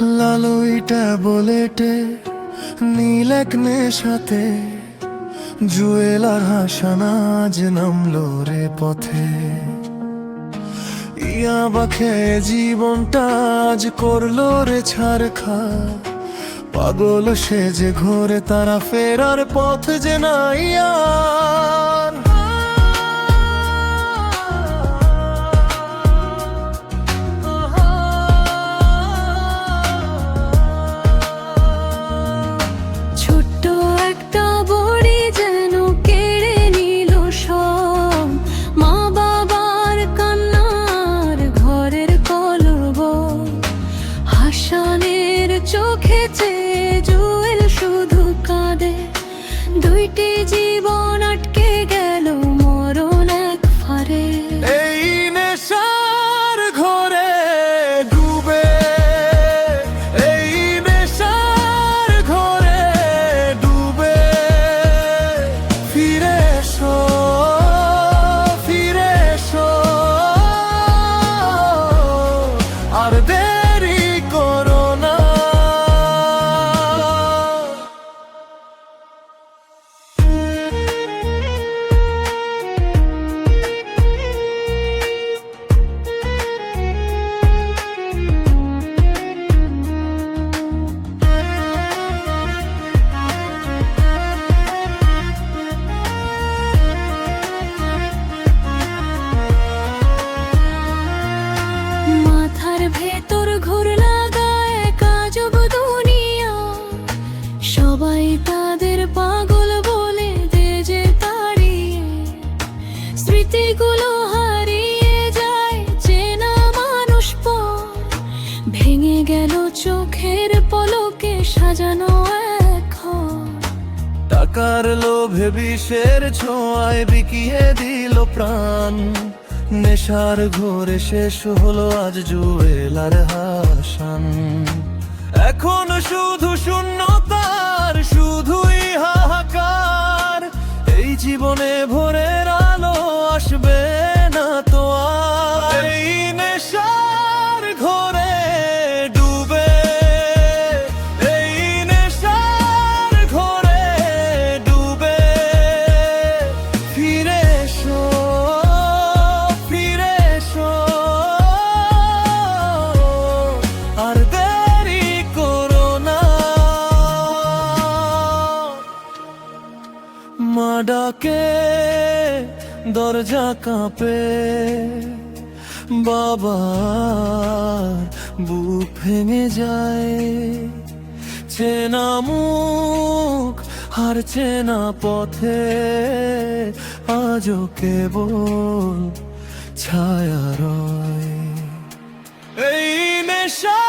লালুইটা বলেটে নীল এক নেশাতে জুয়েলার হাসান আজ নামলো রে পথে। ইয়াবা খেয়ে জীবনটা আজ করলো রে ছারখার, পাগল সে যে ঘোরে তারা ফেরার পথ যে নাই আর। ছোট্ট একটা বড়ি যেন কেড়ে নিল সব, মা বাবার কান্নার ঘরের কলবল। হাসানের চোখে চেয়ে জুয়েল শুধু কাঁদে, দুইটি জীবন আটকে গেল মরণ এক ফারে। এই নেশার ঘরে ডুবে, এই নেশার ঘরে ডুবে, ফিরে এসো, ফিরে এসো, আর দেরি করো না। মাথার ভেতর ঘুর লাগায় কাজব দুনিয়া, সবাই তাদের পাগল বলে দে যে তাড়িয়ে। স্মৃতিগুলো হারিয়ে যায় চেনা মানুষ পর, ভেঙে গেল চোখের পলকে সাজানো এক ঘর। টাকার লোভে বিষের ছোঁয়ায় বিকিয়ে দিল প্রাণ, নেশার ঘোরে শেষ হলো আজ জুয়েলার হাসান। এখন শুধু শূন্যতার, শুধুই হাহাকার, এই জীবনে ভোরের আলো আসবে না তো আর। এই নেশার ঘোরে ডুবে, এই নেশার ঘোরে ডুবে, ফিরে এসো, ফিরে এসো, আর দেরি করো না। মা ডাকে দরজা কাঁপে, বাবার বুক ভেঙে যায়, চেনা মুখ আর চেনা পথে আজও কেবল ছায়া রয়। এই নেশা